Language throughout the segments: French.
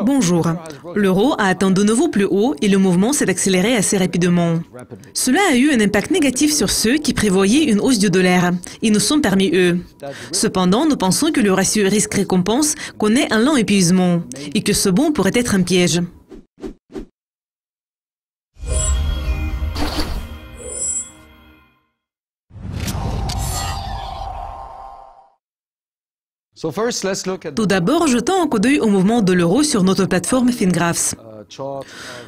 Bonjour. L'euro a atteint de nouveau plus haut et le mouvement s'est accéléré assez rapidement. Cela a eu un impact négatif sur ceux qui prévoyaient une hausse du dollar, et nous sommes parmi eux. Cependant, nous pensons que le ratio risque-récompense connaît un lent épuisement et que ce bond pourrait être un piège. Tout d'abord, jetons un coup d'œil au mouvement de l'euro sur notre plateforme FinGraphs.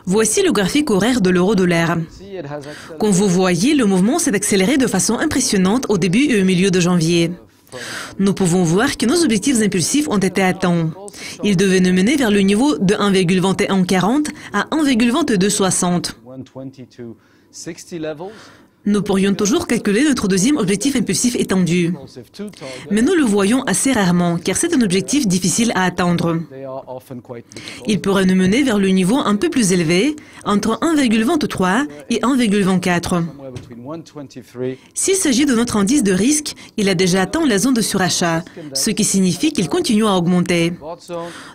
Voici le graphique horaire de l'euro-dollar. Comme vous voyez, le mouvement s'est accéléré de façon impressionnante au début et au milieu de janvier. Nous pouvons voir que nos objectifs impulsifs ont été atteints. Ils devaient nous mener vers le niveau de 1,2140 à 1,2260. Nous pourrions toujours calculer notre deuxième objectif impulsif étendu. Mais nous le voyons assez rarement, car c'est un objectif difficile à atteindre. Il pourrait nous mener vers le niveau un peu plus élevé, entre 1,23 et 1,24. S'il s'agit de notre indice de risque, il a déjà atteint la zone de surachat, ce qui signifie qu'il continue à augmenter.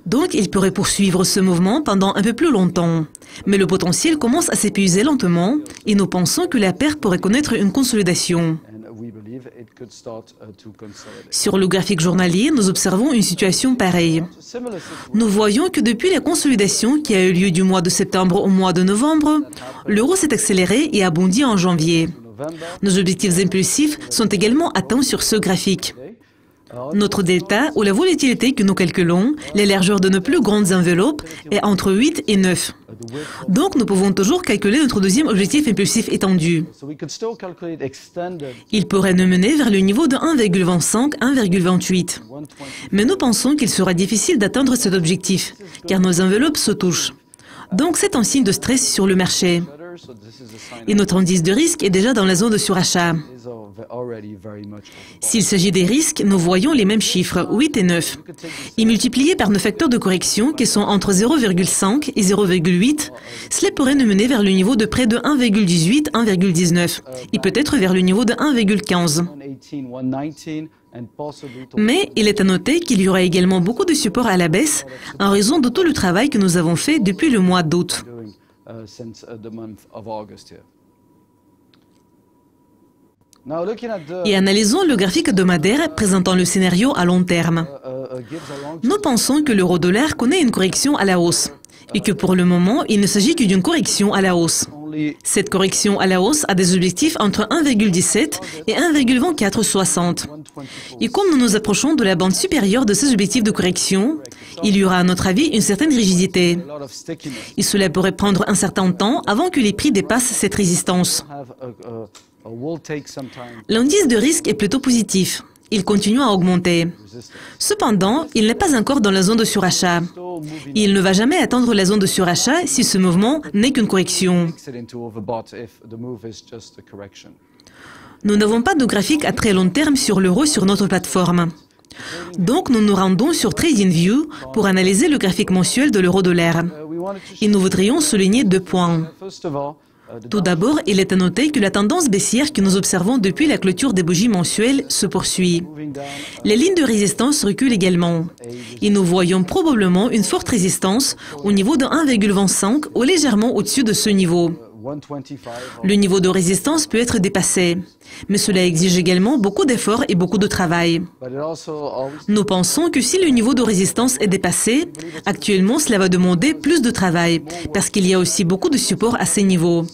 Donc, il pourrait poursuivre ce mouvement pendant un peu plus longtemps. Mais le potentiel commence à s'épuiser lentement et nous pensons que la paire pourrait connaître une consolidation. Sur le graphique journalier, nous observons une situation pareille. Nous voyons que depuis la consolidation qui a eu lieu du mois de septembre au mois de novembre, l'euro s'est accéléré et a bondi en janvier. Nos objectifs impulsifs sont également atteints sur ce graphique. Notre delta, ou la volatilité que nous calculons, la largeur de nos plus grandes enveloppes, est entre 8 et 9. Donc, nous pouvons toujours calculer notre deuxième objectif impulsif étendu. Il pourrait nous mener vers le niveau de 1,25, 1,28. Mais nous pensons qu'il sera difficile d'atteindre cet objectif, car nos enveloppes se touchent. Donc, c'est un signe de stress sur le marché. Et notre indice de risque est déjà dans la zone de surachat. S'il s'agit des risques, nous voyons les mêmes chiffres, 8 et 9. Et multipliés par nos facteurs de correction, qui sont entre 0,5 et 0,8, cela pourrait nous mener vers le niveau de près de 1,18, 1,19, et peut-être vers le niveau de 1,15. Mais il est à noter qu'il y aura également beaucoup de supports à la baisse en raison de tout le travail que nous avons fait depuis le mois d'août. Et analysons le graphique hebdomadaire présentant le scénario à long terme. Nous pensons que l'euro-dollar connaît une correction à la hausse et que pour le moment, il ne s'agit que d'une correction à la hausse. Cette correction à la hausse a des objectifs entre 1,17 et 1,2460. Et comme nous nous approchons de la bande supérieure de ces objectifs de correction, il y aura à notre avis une certaine rigidité. Et cela pourrait prendre un certain temps avant que les prix dépassent cette résistance. L'indice de risque est plutôt positif. Il continue à augmenter. Cependant, il n'est pas encore dans la zone de surachat. Il ne va jamais atteindre la zone de surachat si ce mouvement n'est qu'une correction. Nous n'avons pas de graphique à très long terme sur l'euro sur notre plateforme. Donc, nous nous rendons sur TradingView pour analyser le graphique mensuel de l'euro-dollar. Et nous voudrions souligner 2 points. Tout d'abord, il est à noter que la tendance baissière que nous observons depuis la clôture des bougies mensuelles se poursuit. Les lignes de résistance reculent également. Et nous voyons probablement une forte résistance au niveau de 1,25 ou légèrement au-dessus de ce niveau. Le niveau de résistance peut être dépassé, mais cela exige également beaucoup d'efforts et beaucoup de travail. Nous pensons que si le niveau de résistance est dépassé, actuellement cela va demander plus de travail, parce qu'il y a aussi beaucoup de supports à ces niveaux.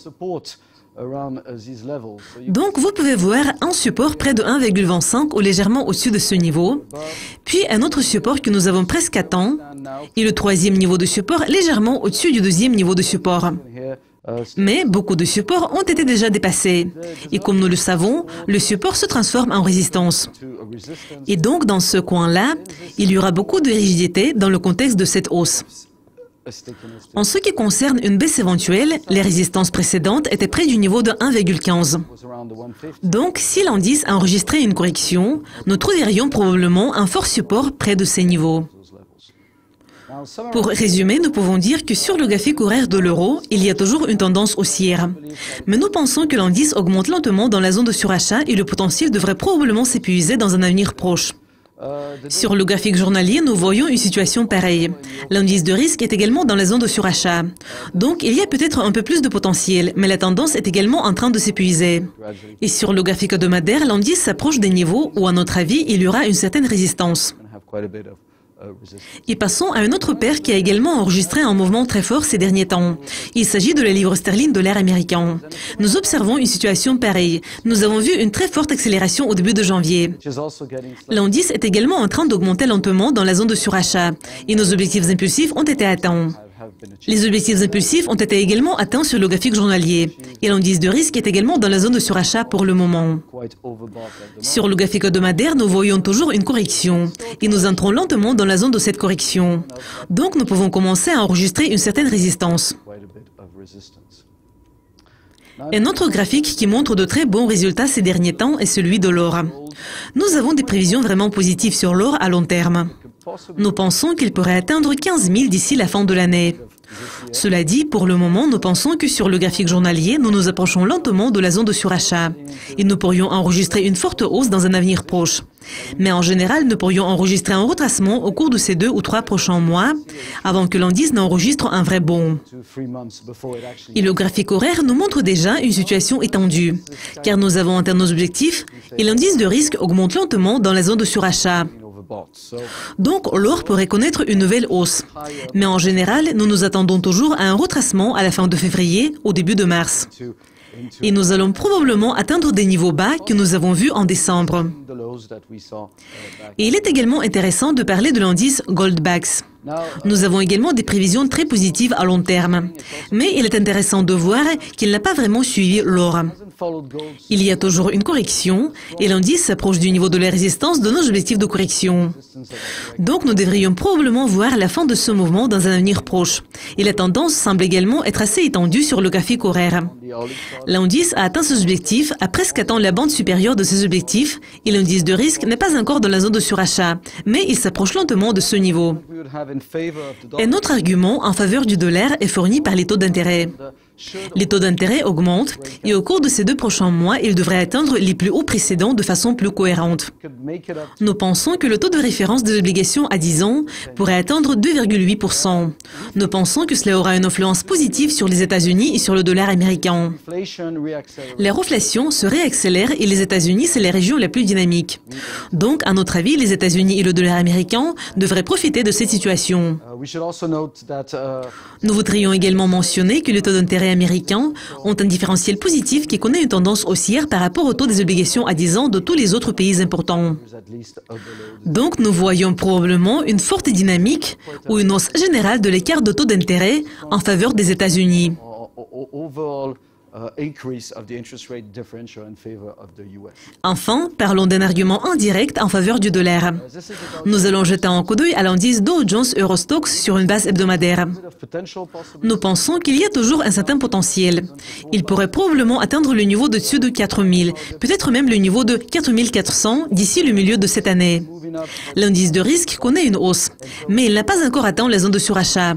Donc vous pouvez voir un support près de 1,25 ou légèrement au-dessus de ce niveau, puis un autre support que nous avons presque atteint, et le troisième niveau de support légèrement au-dessus du deuxième niveau de support. Mais beaucoup de supports ont été déjà dépassés. Et comme nous le savons, le support se transforme en résistance. Et donc, dans ce coin-là, il y aura beaucoup de rigidité dans le contexte de cette hausse. En ce qui concerne une baisse éventuelle, les résistances précédentes étaient près du niveau de 1,15. Donc, si l'indice a enregistré une correction, nous trouverions probablement un fort support près de ces niveaux. Pour résumer, nous pouvons dire que sur le graphique horaire de l'euro, il y a toujours une tendance haussière. Mais nous pensons que l'indice augmente lentement dans la zone de surachat et le potentiel devrait probablement s'épuiser dans un avenir proche. Sur le graphique journalier, nous voyons une situation pareille. L'indice de risque est également dans la zone de surachat. Donc, il y a peut-être un peu plus de potentiel, mais la tendance est également en train de s'épuiser. Et sur le graphique hebdomadaire, l'indice s'approche des niveaux où, à notre avis, il y aura une certaine résistance. Et passons à une autre paire qui a également enregistré un mouvement très fort ces derniers temps. Il s'agit de la livre sterling dollar américain. Nous observons une situation pareille. Nous avons vu une très forte accélération au début de janvier. L'indice est également en train d'augmenter lentement dans la zone de surachat et nos objectifs impulsifs ont été atteints. Les objectifs impulsifs ont été également atteints sur le graphique journalier et l'indice de risque est également dans la zone de surachat pour le moment. Sur le graphique hebdomadaire, nous voyons toujours une correction et nous entrons lentement dans la zone de cette correction. Donc nous pouvons commencer à enregistrer une certaine résistance. Un autre graphique qui montre de très bons résultats ces derniers temps est celui de l'or. Nous avons des prévisions vraiment positives sur l'or à long terme. Nous pensons qu'il pourrait atteindre 15 000 d'ici la fin de l'année. Cela dit, pour le moment, nous pensons que sur le graphique journalier, nous nous approchons lentement de la zone de surachat et nous pourrions enregistrer une forte hausse dans un avenir proche. Mais en général, nous pourrions enregistrer un retracement au cours de ces 2 ou 3 prochains mois avant que l'indice n'enregistre un vrai bond. Et le graphique horaire nous montre déjà une situation étendue, car nous avons atteint nos objectifs et l'indice de risque augmente lentement dans la zone de surachat. Donc, l'or pourrait connaître une nouvelle hausse. Mais en général, nous nous attendons toujours à un retracement à la fin de février, au début de mars. Et nous allons probablement atteindre des niveaux bas que nous avons vus en décembre. Et il est également intéressant de parler de l'indice Goldbacks. Nous avons également des prévisions très positives à long terme. Mais il est intéressant de voir qu'il n'a pas vraiment suivi l'or. Il y a toujours une correction et l'indice s'approche du niveau de la résistance de nos objectifs de correction. Donc nous devrions probablement voir la fin de ce mouvement dans un avenir proche. Et la tendance semble également être assez étendue sur le graphique horaire. L'indice a atteint ses objectifs, a presque atteint la bande supérieure de ses objectifs et l'indice de risque n'est pas encore dans la zone de surachat, mais il s'approche lentement de ce niveau. Un autre argument en faveur du dollar est fourni par les taux d'intérêt. Les taux d'intérêt augmentent et au cours de ces 2 prochains mois, ils devraient atteindre les plus hauts précédents de façon plus cohérente. Nous pensons que le taux de référence des obligations à 10 ans pourrait atteindre 2,8%. Nous pensons que cela aura une influence positive sur les États-Unis et sur le dollar américain. La reflation se réaccélère et les États-Unis, c'est la région la plus dynamique. Donc, à notre avis, les États-Unis et le dollar américain devraient profiter de cette situation. Nous voudrions également mentionner que les taux d'intérêt américains ont un différentiel positif qui connaît une tendance haussière par rapport au taux des obligations à 10 ans de tous les autres pays importants. Donc, nous voyons probablement une forte dynamique ou une hausse générale de l'écart de taux d'intérêt en faveur des États-Unis. Enfin, parlons d'un argument indirect en faveur du dollar. Nous allons jeter un coup d'œil à l'indice Dow Jones Eurostoxx sur une base hebdomadaire. Nous pensons qu'il y a toujours un certain potentiel. Il pourrait probablement atteindre le niveau au-dessus de 4000, peut-être même le niveau de 4400 d'ici le milieu de cette année. L'indice de risque connaît une hausse, mais il n'a pas encore atteint la zone de surachat.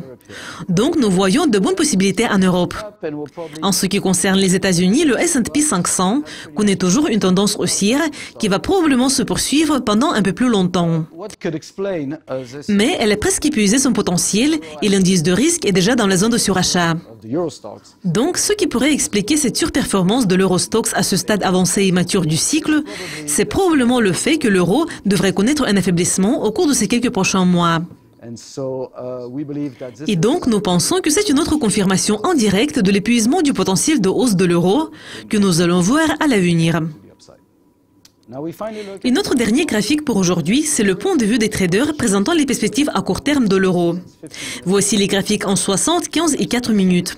Donc, nous voyons de bonnes possibilités en Europe. En ce qui concerne les États-Unis, le S&P 500 connaît toujours une tendance haussière qui va probablement se poursuivre pendant un peu plus longtemps. Mais elle a presque épuisé son potentiel et l'indice de risque est déjà dans la zone de surachat. Donc, ce qui pourrait expliquer cette surperformance de l'Eurostoxx à ce stade avancé et mature du cycle, c'est probablement le fait que l'euro devrait connaître un affaiblissement au cours de ces quelques prochains mois. Et donc, nous pensons que c'est une autre confirmation indirecte de l'épuisement du potentiel de hausse de l'euro que nous allons voir à l'avenir. Et notre dernier graphique pour aujourd'hui, c'est le point de vue des traders présentant les perspectives à court terme de l'euro. Voici les graphiques en 60, 15 et 4 minutes.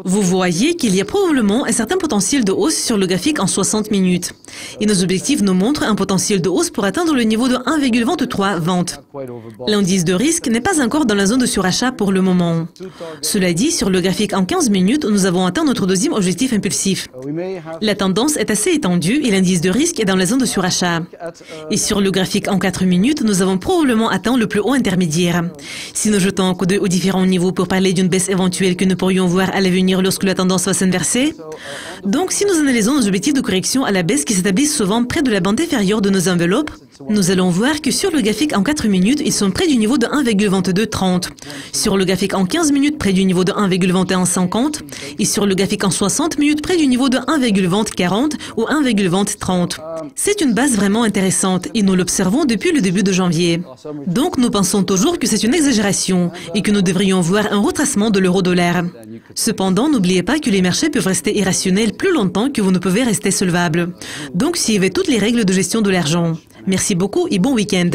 Vous voyez qu'il y a probablement un certain potentiel de hausse sur le graphique en 60 minutes. Et nos objectifs nous montrent un potentiel de hausse pour atteindre le niveau de 1,23 L'indice de risque n'est pas encore dans la zone de surachat pour le moment. Cela dit, sur le graphique en 15 minutes, nous avons atteint notre deuxième objectif impulsif. La tendance est assez étendue et l'indice de risque est dans la zone de surachat. Et sur le graphique en 4 minutes, nous avons probablement atteint le plus haut intermédiaire. Si nous jetons un coup d'œil aux différents niveaux pour parler d'une baisse éventuelle que nous pourrions voir à l'avenir lorsque la tendance va s'inverser, donc si nous analysons nos objectifs de correction à la baisse qui s'établissent souvent près de la bande inférieure de nos enveloppes, Nous allons voir que sur le graphique en 4 minutes, ils sont près du niveau de 1,2230. Sur le graphique en 15 minutes, près du niveau de 1,2150. Et sur le graphique en 60 minutes, près du niveau de 1,2040 ou 1,2030. C'est une base vraiment intéressante et nous l'observons depuis le début de janvier. Donc nous pensons toujours que c'est une exagération et que nous devrions voir un retracement de l'euro-dollar. Cependant, n'oubliez pas que les marchés peuvent rester irrationnels plus longtemps que vous ne pouvez rester solvable. Donc suivez toutes les règles de gestion de l'argent. Merci beaucoup et bon week-end.